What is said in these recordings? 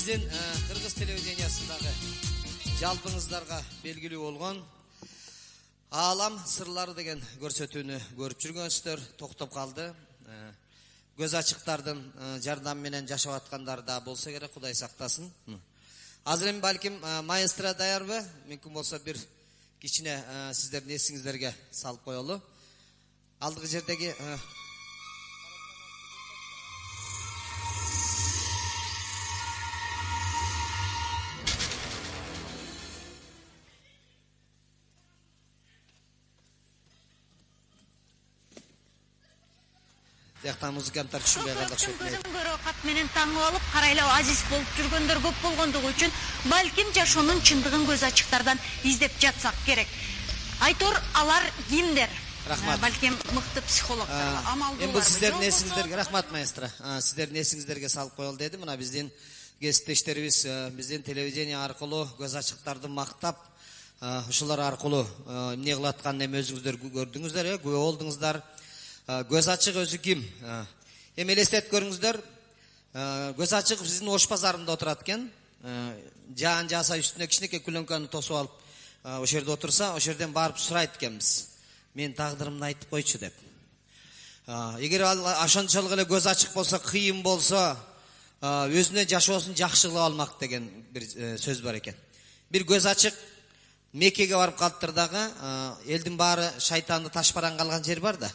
Биздин Кыргыз телевидениясындагы жалпыңыздарга белгилүү болгон Алам сырлары деген көрсөтүүнү көрүп жүргөнсүздөр, токтоп калды. Көз ачыктардын жардамы менен жашап аткандар да болсо керек, Кудай сактасын. Азыр эми балким маэстро даярбы? Мүмкүн болсо бир кичине сиздердин эсиңиздерге салып коелу. Алдыгы жердеги Яктан музыканттар түшүнбөй калды окшойт. Көзүн көрө кат менен таңып алып карайлап азиз болуп жүргөндөр көп болгондугу үчүн балким жашоонун чындыгын көз ачыктардан издеп жатсак керек. Айтор алар кимдер? Рахмат. Балким мыкты психологдор, амалдуулар. Эми бул сиздердин эсиңиздерге рахмат маэстро. Сиздердин эсиңиздерге салып коелу деди. Мына биздин кесиптештерибиз биздин телевидение аркылуу көз ачыктарды мактап, ушулар аркылуу эмне кылып атканын эми өзүңүздөр көрдүңүздөр, күбө болдуңуздар. Көз ачык өзү ким? Эми элестетип көрүңүздөр. Көз ачык биздин Ош базарында отурат экен. Жаан жаса үстүнө кичинекей күлөңкөнү тосуп алып, ошол жерде отурса, ошол жерден барып сурайт экенбиз. Мен тагдырымды айтып койчу деп. Эгер ал ошончолук эле көз ачык болсо, кыйын болсо, өзүнө жашоосун жакшы кылып алмак деген бир сөз бар экен. Бир көз ачык Меккеге барып калыптыр дагы, элдин баары шайтанды ташбаран калган жер бар да.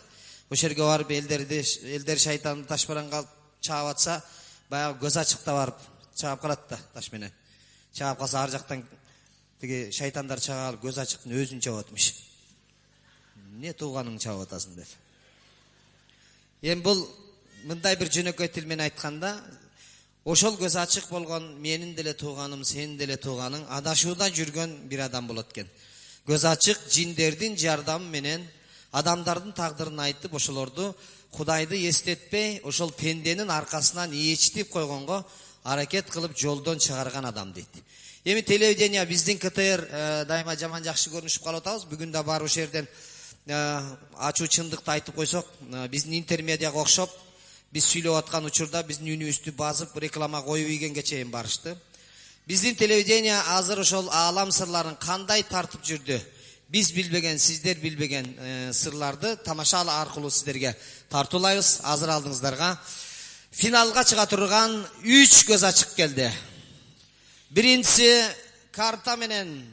Ошол жерге барып элдер шайтанды ташбаран калып чаап атса, баягы көз ачыкта барып чаап калат да таш менен. Чаап калса ар жактан тиги шайтандар чаап көз ачыктын өзүн чаап атмыш. Не тууганыңды чаап атасың деп. Эми бул мындай бир жөнөкөй тил менен айтканда, ошол көз ачык болгон менин деле тууганым, сенин деле тууганың адашууда жүргөн бир адам болот экен. Көз ачык жиндердин жардамы менен адамдардын тагдырын айтып, ошолорду Кудайды эстетпей, ошол пенденин аркасынан ээчтип койгонго аракет кылып жолдон чыгарган адам дейт. Эми телевидение биздин КТР дайыма жаман жакшы көрүнүшүп калып атабыз. Бүгүн да бар ошол жерден ачуу чындыкты айтып койсок, биздин интермедиага окшоп, биз сүйлөп аткан учурда биздин үнүбүздү басып, реклама коюп ийгенге чейин барышты. Биздин телевидение азыр ошол Алам сырларын кандай тартып жүрдү? Биз билбеген, сиздер билбеген сырларды тамаша аркылуу сиздерге тартуулайбыз. Азыр алдыңыздарга финалга чыга турган 3 көз ачык келди. Биринчиси карта менен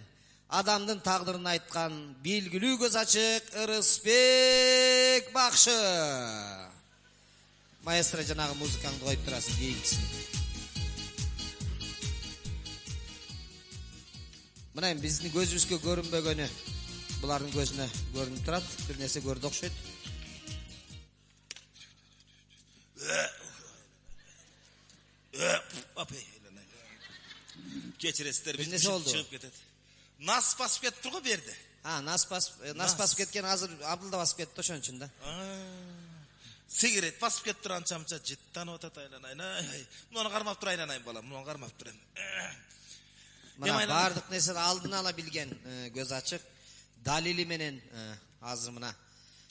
адамдын тагдырын айткан белгилүү көз ачык Ырысбек Бакшы. Маэстро жанагы музыкаңды коюп турасың, кейинкисин. Мына биздин көзүбүзгө көрүнбөгөнү булардын көзүнө көрүнүп турат. Бир нерсе көрдү окшойт. Кечиресиздер, биз чыгып кетет. Нас басып кетти го берди. Нас басып кеткен, азыр абылда басып кетти ошон үчүн да. Сигарет басып кетип турган чамча жыттанып атат айланайын. Муну кармап тур айланайын балам, муну кармап турам. Мына бардык нерсени алдын ала билген көз ачык далили менен азыр мына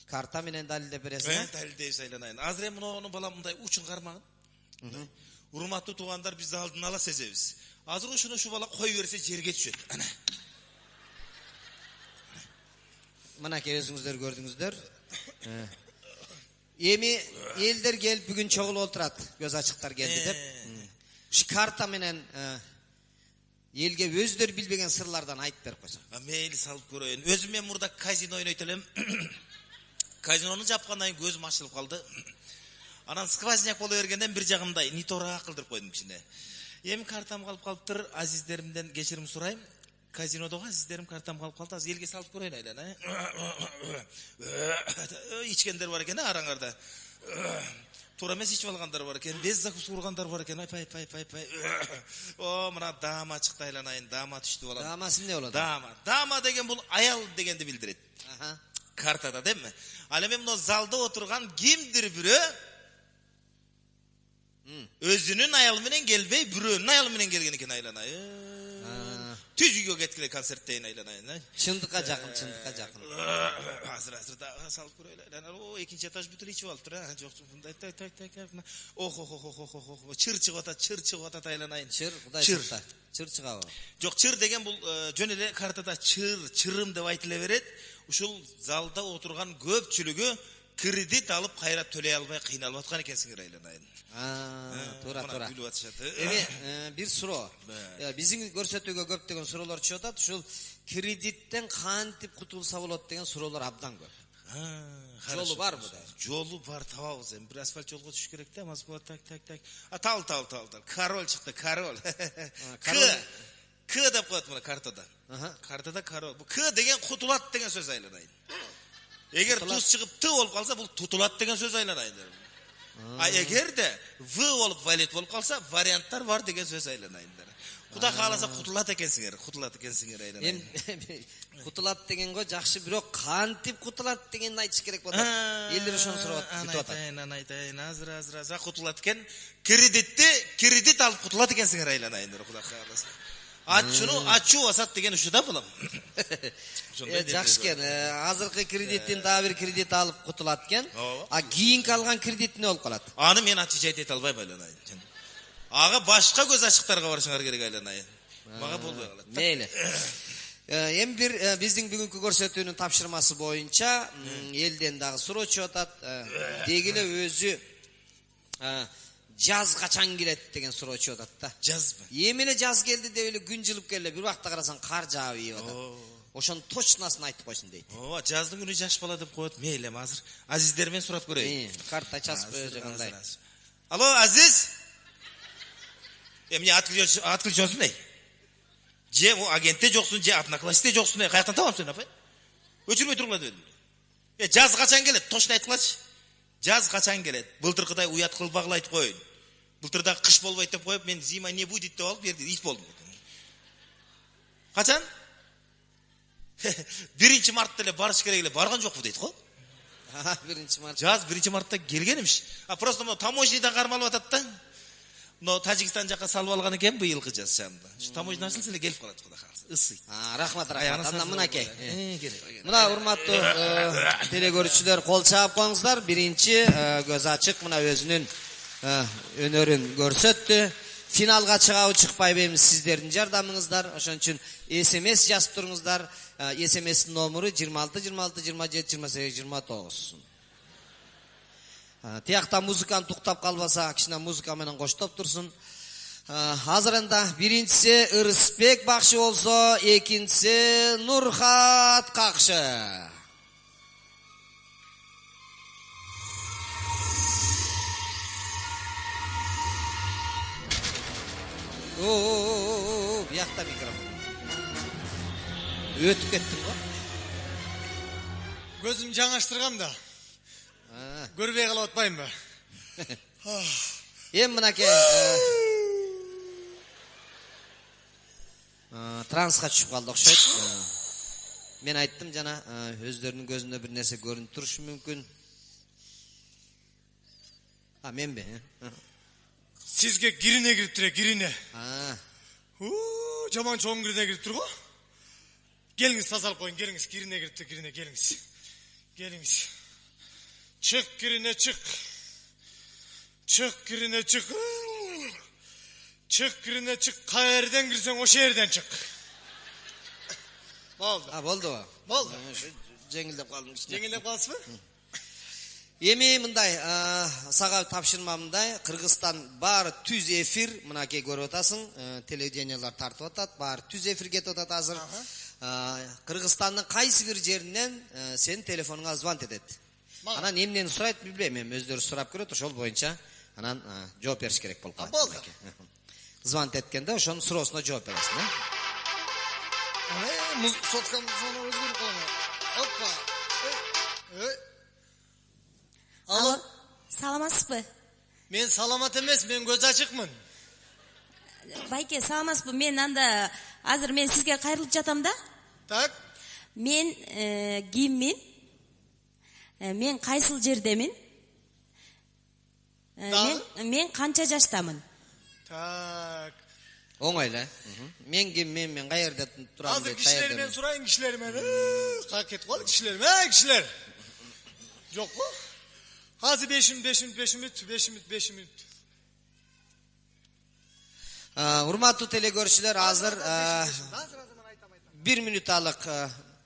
карта менен далилдеп бересиң. Далилдейбиз айланайын. Азыр эми муну балам мындай учун кармагын. Урматтуу туугандар, биз алдын ала сезебиз. Азыр ушуну ушу бала кой берсе жерге түшөт. Ана. Мынакей өзүңүздөр көрдүңүздөр. Эми элдер келип бүгүн чогулуп отурат, көз ачыктар келди деп. Ушу карта менен элге өздөрү билбеген сырлардан айтып берип койсо. Мейли салып көрөйүн. Өзүм мен мурда казино ойнойт элем. Казинону жапкандан кийин көзүм ачылып калды. Анан сквозняк боло бергенден бир жагымдай нитора кылдырып койдум ичине. Эми картам калып калыптыр. Азиздеримден кечирим сурайм. Казинодого азиздерим картам калып калды. Азыр элге салып көрөйүн айлана. Ичкендер бар экен араңарда. Тура эмес ичип алгандар бар экен. Без закус ургандар бар экен. Пай. О, мына дама чыкты айланайын. Дама түштү балам. Дамасы эмне болот? Дама деген бул аял дегенди билдирет. Картада демми? Ал эми мына залда отурган кимдир бирөө өзүнүн аялы менен келбей, бирөөнүн аялы менен келген экен айланайын. түз үйгө кеткиле концерттейин айланайын. Чындыкка жакын, чындыкка жакын. Азыр да салып көрөйлү. О, экинчи этаж бүтүн ичип алыптыр, жок, мындай так. Ох. Чыр чыгып атат айланайын. Чыр, Кудай сакта. Чыр чыгабы? Жок, чыр деген бул жөн эле картада чырым деп айтыла берет. Ушул залда отурган көпчүлүгү кредит алып кайра төлөй албай кыйналып аткан экенсиңер айланайын. Туура. Эми бир суроо. Биздин көрсөтүүгө көптөгөн суроолор чыгып атат. Ушул кредиттен кантип кутулса болот деген суроолор абдан көп. Жолу барбы да? Жолу бар, табабыз. Эми бир асфальт жолго түшүш керек да, Москва так. Тал. Король чыкты, король. К деп коет мына картада. Картада король. Бу К деген кутулат деген сөз айланайын. Эгер туз чыгып Т болуп калса, бул тутулат деген сөз айланайын. А эгерде В болуп валет болуп калса, варианттар бар деген сөз айланайын. Куда кааласа кутулат экенсиңер айланайын. Кутулат дегенге жакшы, бирок кантип кутулат дегенди айтыш керек болот. Элдер ошону сурап атат. Айтайын, азыр кутулат экен. Кредит алып кутулат экенсиңер айланайын, куда кааласа. Ачуу асат деген ушуда булам. Жакшы экен. Азыркы кредиттин дагы бир кредит алып кутулат экен. А кийинки алган кредит эмне болуп калат? Аны мен отвечать эте албайм айланайын. Ага башка көз ачыктарга барышыңар керек айланайын. Мага болбой калат. Мейли. Эми бир биздин бүгүнкү көрсөтүүнүн тапшырмасы боюнча элден дагы суроо чыгып атат. Деги эле өзү жаз качан келет деген суроо чыгып атат да. Жазбы. Эмне жаз келди деп эле күн жылып келе, бир убакта карасаң кар жаап ийип атат. Ошонун точносын айтып койсун дейт. Жаздын күнү жаш бала деп коет. Мейли, азыр Азиздермен сурап көрөйүн. Карта часпы жагандай. Алло, Азиз. Эмне отключёнсуң эй? Же о агентте жоксуң, же одноклассникте жоксуң эй? Каяктан табам сени, апай? Өчүрмөй тургула дедим. Жаз качан келет? Точно айткылачы. Жаз качан келет? Былтыркыдай уят кылбагыла айтып коеюн. Былтырда кыш болбойт деп коюп, мен зима не будет деп алып берди, ит болдум. Качан? 1 мартта эле барыш керек эле, барган жокпу дейт го. 1 март. Жаз 1 мартта келгенимиш. Просто mo таможнядан кармалып атат да. Но Тажикстан жака салып алган экен быйылкы жаз чамда. Шу таможня ачылса эле келип калат куда калса. Ысый. Рахмат. Анда мынакей. Мына урматтуу телекөрүүчүлөр, кол чаап коюңуздар. Биринчи көз ачык мына өзүнүн өнөрүн көрсөттү. Финалга чыгабы чыкпайбы сиздердин жардамыңыздар. Ошон үчүн SMS жазып туруңуздар. SMS номеру 26 26 27 28 29. Тиякта музыканы туктап калбаса, кичине музыка менен коштоп турсун. Азырында биринчиси Ырысбек Бакшы болсо, экинчиси Нурхат Какшы. Биякта микрофон. Өтүп кеттим го. Көзүм жаңаштырган да. Көрбөй калып атпаймбы? Эми мынакей трансқа түшүп калды окшойт. Мен айттым жана өздөрүнүн көзүндө бир нерсе көрүнүп турушу мүмкүн. Менби? Сизге кирине кириптир, кирине. Жаман чоң кирине кириптир го. Келиңиз тазалып коюн, келиңиз, кирине кириптир, кирине, келиңиз. Келиңиз. Çık girine çık. Çık girine çık. Çık girine çık. Kayerden girsen o şehirden çık. Oldu. Boldu. Boldu. Жеңилдеп калдым. Жеңилдеп калсызбы? Эми мындай, сага тапшырмамдай, Кыргызстан баары түз эфир, мынакей көрүп атасың, телевидениялар тартып атат, баары түз эфир кетип атат азыр. Кыргызстандын кайсы бир жеринен сенин телефонуңа звонок этет. Анан эмнени сурайт билбейм, эми өздөрү сурап көрөт, ошол боюнча анан жооп бериш керек болуп калат. Болду. Звонок эткенде ошонун суроосуна жооп бересиң, Соткам sonra өзгөрүп калган. Оппа. Алло, саламатсызбы? Мен саламат эмес, мен көз ачыкмын. Байке, саламатсызбы? Мен анда азыр мен сизге кайрылып жатам да. Так. Мен киммин? Мен кайсыл жердемин? Мен канча жаштамын? Так. Оңой эле. Мен ким, мен каерде турам Азыр дейт, кишилермен каердемин? сурайын кишилермен. Калып кетип калды кишилерим. Кишилер. Жокпу? Азыр 5 минут. Урматтуу телекөрүүчүлөр, азыр 1 минуталык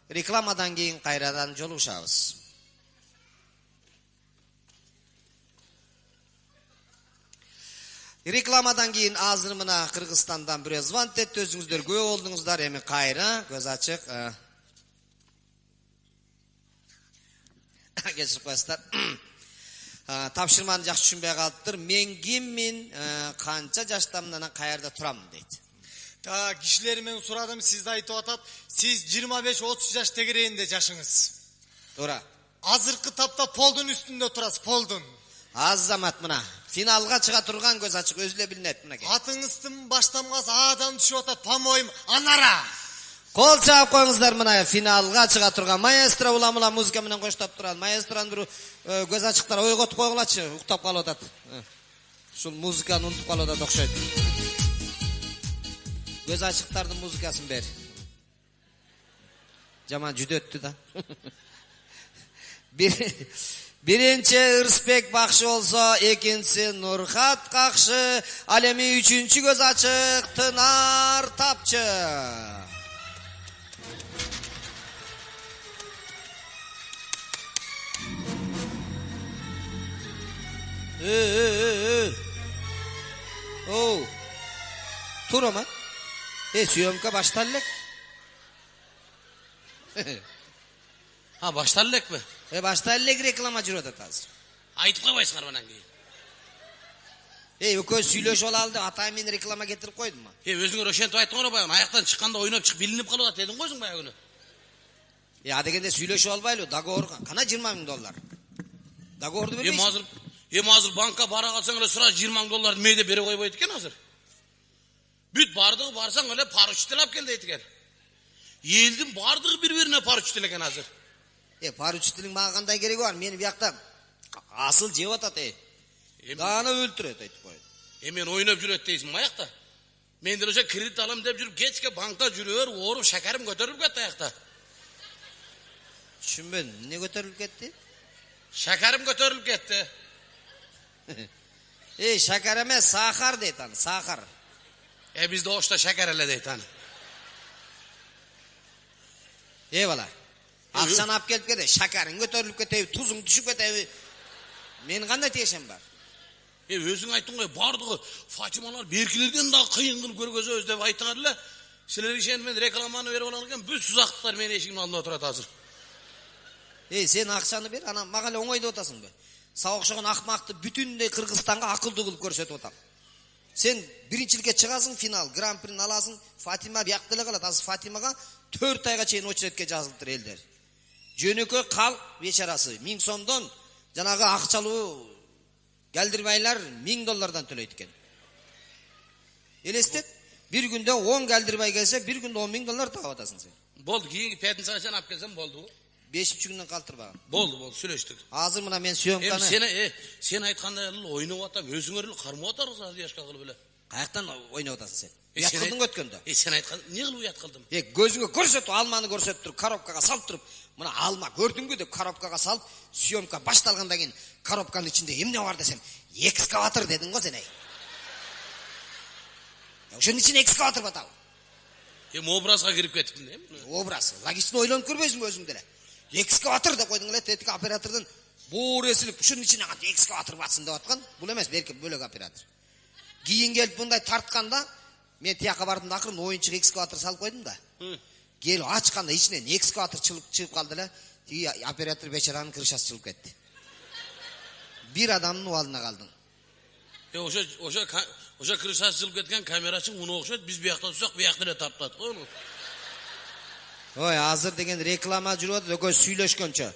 рекламадан кийин кайрадан жолугушабыз. Рекламадан кийин азыр мына Кыргызстандан бирөө звонок этти, өзүңүздөр көп болдуңуздар, эми кайра көз ачык. Кечирип коесуздар. Тапшырманы жакшы түшүнбөй калыптыр. Мен киммин, канча жаштамын, анан каерде турам дейт. Та кишилермен сурадым, сизди айтып атат. Сиз 25-30 жаш тегерегинде жашыңыз. Туура. Азыркы тапта полдун үстүндө турасыз, полдун. Азамат мына финалга чыга турган көз ачык өзү эле билинет мына. Атыңыздын баштамгасы адам түшүп атат, по-моему, анара. Кол чаап коюңуздар, мына финалга чыга турган маэстро улам музыка менен коштоп турат. Маэстронун бир көз ачыктар ойготуп койгулачы, уктап калып атат. Ушул музыканы унутуп калып атат окшойт. Göz açıklarının muzikasını ber. Jaman jüdöttü da. Birinci Irsbek Bakşı olsa, ikincisi Nurhat Kakşı, alemi üçüncü göz açık Tınar Tapçı. Oh. Tur ama. Syomka başlarlık. Ha başlarlık mı? Başlarlık reklama жүрөт атасыз. Айтып койбойсуңар мындан кийин. Өкө сүйлөшүп алды, атай мен реклама кетирип койдум ма? Өзүңөр ошентип айттыңар баягы, аяктан чыкканда ойноп чык, билинип калып атат дедиң койсуң баягы күнү. Адегенде сүйлөшүп албайлы, договор кана $20,000. Договорду бербейсиң. Азыр банкка бара калсаң эле сура $20,000 мейде бере койбойт экен азыр. Бүт бардыгы барсаң эле паручтел алып кел дейт экен. Элдин бардыгы бири-бирине паручтел экен азыр. Паручтелиң мага кандай кереги бар? Мени биякта асыл жеп атат, Даны өлтүрөт айтып коет. Мен ойноп жүрөт дейсиң аякта. Мен деле ошо кредит алам деп жүрүп, кечке банкка жүрөр, ооруп шакарым көтөрүлүп кетти аякта. Түшүнбөдүм, эмне көтөрүлүп кетти? Шакарым көтөрүлүп кетти. Шакар эмес, сахар дейт аны, сахар. Бизде ошто шакар эле дейт аны. Бала. Акчаны алып келип кетти, шакарың көтөрүлүп кетти, тузуң түшүп кетти. Мен кандай тиешем бар? Өзүң айттың ғой, бардыгы Фатималар беркилерден да кыйын кылып көргөзөбүз деп айттыңар эле. Силер ишен мен рекламаны берип алган экен, бүт сузактыктар менин эшигимдин алдында турат азыр. Сен акчаны бер, анан мага эле оңой деп атасың. Сага окшогон акмакты бүтүндөй Кыргызстанга акылдуу кылып көрсөтүп атам. Сен биринчиликке чыгасың, финал, гран-прини аласың, Фатима биякта эле калат. Азыр Фатимага 4 айга чейин очередке жазылыптыр элдер. Жөнөкөй кал бечарасы 1000 сомдон жанагы акчалуу Галдирбайлар $1000 төлөйт экен. Элестет, бир күндө 10 Галдирбай келсе, бир күндө $10,000 таап атасың сен. Болду, кийинки пятницага чейин алып келсем болду. 5-чи күндөн калтырбаган. Болду, сүйлөштүк. Азыр мына мен сүйөмканы. Сен айткандай эле ойноп атам, өзүңөр эле кармап атарсыз азыр жашка кылып эле. Каяктан ойноп атасың сен? Уят кылдың өткөндө. Сен айткан, эмне кылып уят кылдым? Көзүңө көрсөтүп, алманы көрсөтүп туруп, коробкага салып туруп, мына алма көрдүңбү деп коробкага салып, съемка башталгандан кийин коробканын ичинде эмне бар десем, экскаватор дедиң го сен. Ошонун ичине экскаватор батабы? Образга кирип кетиптин, Образ. Логично ойлонуп көрбөйсүңбү өзүң деле? Экскаватор деп койдуң эле, тетик оператордун боор эсилип, ушунун ичине кантип экскаватор батсын деп аткан. Бул эмес, берки бөлөк оператор. Кийин келип мындай тартканда, мен тияка бардым да, акырын оюнчук экскаватор салып койдум да. Келип ачканда ичинен экскаватор чыгып калды эле. Тиги оператор бечаранын крышасы чыгып кетти. Бир адамдын убалына калдың. Ошо крышасы чыгып кеткен камерачы муну окшойт, биз биякта турсак, биякта эле таптат го. Азыр деген реклама жүрүп атат, экөө сүйлөшкөнчө.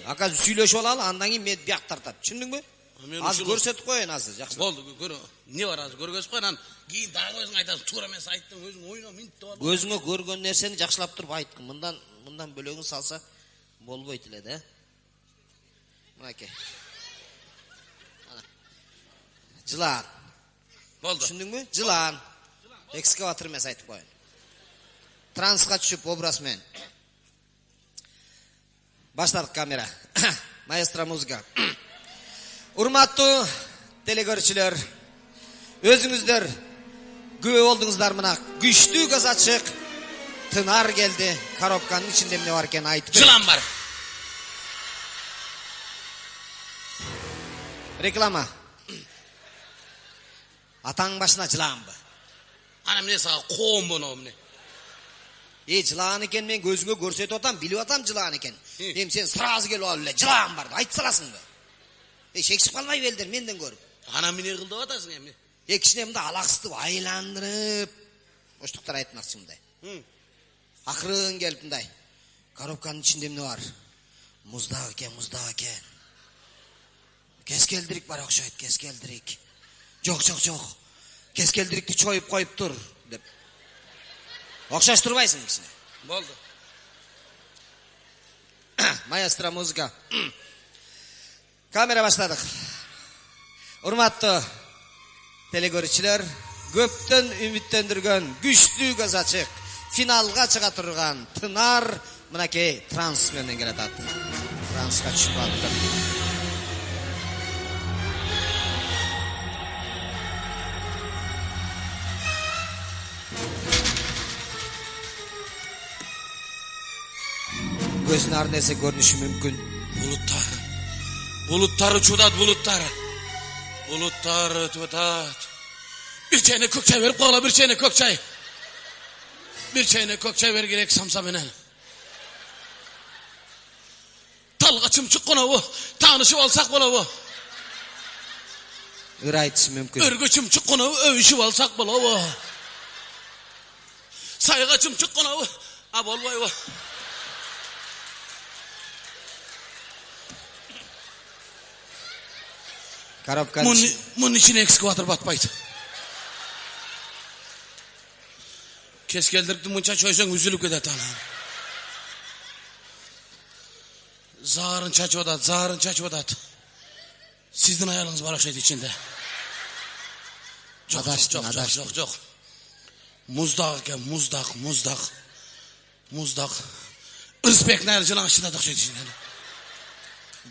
Ака сүйлөшүп алалы, андан кийин мени бияк тартат. Түшүндүңбү? Азыр көрсөтүп коеюн азыр, жакшы. Болду, эмне бар азыр көргөзүп кой, анан кийин дагы өзүң айтасың, туура эмес айттың, өзүң ойно, минт деп. Көзүңө көргөн нерсени жакшылап туруп айткын. Мындан бөлөгүн салса болбойт эле да. Мынакей. Жылан. Болды. Түшүндүңбү? Жылан. Экскаватор эмес айтып коеюн. Трансқа түшүп образ менен. Баштадык камера. Маэстро музыка. Урматтуу телекөрүүчүлөр, өзүңүздөр күбө болдуңуздар мына күчтүү көз ачык тынар келди. Коробканын ичинде эмне бар экенин айтып бер. Жылан бар. Реклама. Атаң башына жыланбы? Ана міне саға қоғым бұны өмне. Жылан екен, мен көзіңе көрсетіп отам, біліп отам жылан екен. Дем сен сразу келіп алып, жылан барды, айтып саласың ба? Шексіп қалмай белдер, менден көріп. Ана міне қылды атасың емне. Кішіне мұнда алақсытып, айландырып, оштықтар айтмақшы мұндай. Ақырын келіп мұндай. Коробканың ішінде не бар? Мұздақ екен. Кескелдірік бар оқшайды, кескелдірік. Жоқ. Кескелдірікті чойып қойып тұр, деп. Оқшаштырбайсың кішіне. Болды. Маэстро музыка. Камера баштадық. Урматтуу телекөрүүчүлөр, көптөн үмүттөндүргөн күчтүү көз ачык финалга чыга турган Тынар мынакей транс менен келатат. Транска түшүп атты. Көзүн ар нерсе көрүнүшү мүмкүн. Bulutlar uçudat bulutlar. Bulutlar uçudat. Bir çayını kök çay verip kola bir çayını kök çay. Bir çayını kök çay ver gerek samsa menen. Talga çımçık kona bu. Tanışıp alsak bola bu. Ырайтышы мүмкүн. Örgü çımçık kona bu. Övüşüp alsak bola bu. Sayga çımçık kona bu. Abol boy bu. Bunun içine ekskavator batmaydı. Keskeldirikti munça çoysan üzülüp kedet ana. Zarın çaçı odat. Sizden ayarınız var akşaydı içinde. Çok. Muzdak eken, muzdak. Irspek nayır жылан açıdadık şeydi içinde.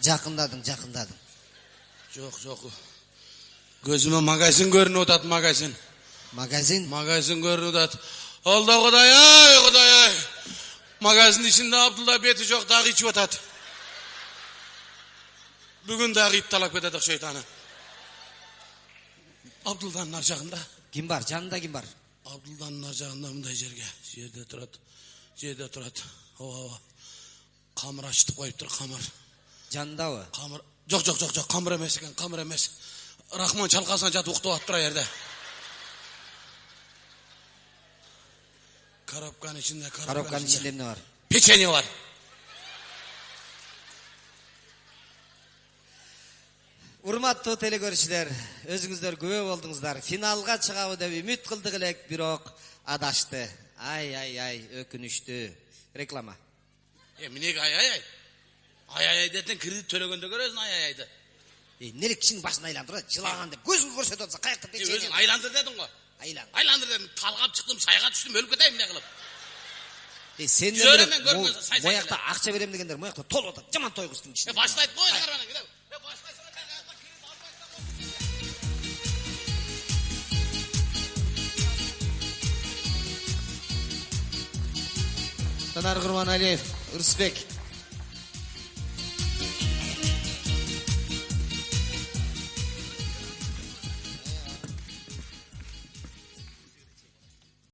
Жақындадың. Жоқ. Gözüme magazin görünüyor odat magazin. Magazin? Magazin görünüyor odat. Oldu Kuday ay. Magazin içinde Abdullah beti çok dağı içi odat. Bugün dağı it talap ededik şeytanı. Abdullah'ın arcağında. Kim var? Canında kim var? Abdullah'ın arcağında mınday Yerde turat. Hava. Kamır açtık koyuptur kamır. Canında o? Kamır. Жоқ, камыр емес. Рахман чалқасынан жатып уктап атып тұра жерде. Коробканың içinde ne var? Печенье бар. Урматтуу телекөрүүчүлөр, өзүңүздөр күбө болдуңуздар. Финалга чыгабы деп үмүт кылдык элек, бирок адашты. Ай, өкүнүштүү. Реклама. Эмнеге ай. Ай деден кредит төлөгөндө көрөсүң айды. Нелик кишинин башын айландырып, жылаган деп көзүңө көрсөтүп атса, каякта печенье. Өзүң айландыр дедиң го. Айландыр дедим, талгап чыктым, сайга түштүм, өлүп кетейин эмне кылып. Сендер моякта акча берем дегендер, моякта толуп атат. Жаман той кыздын ичинде. Баштайт кой, карбана, кире. Тынар Курманалиев, Ырысбек.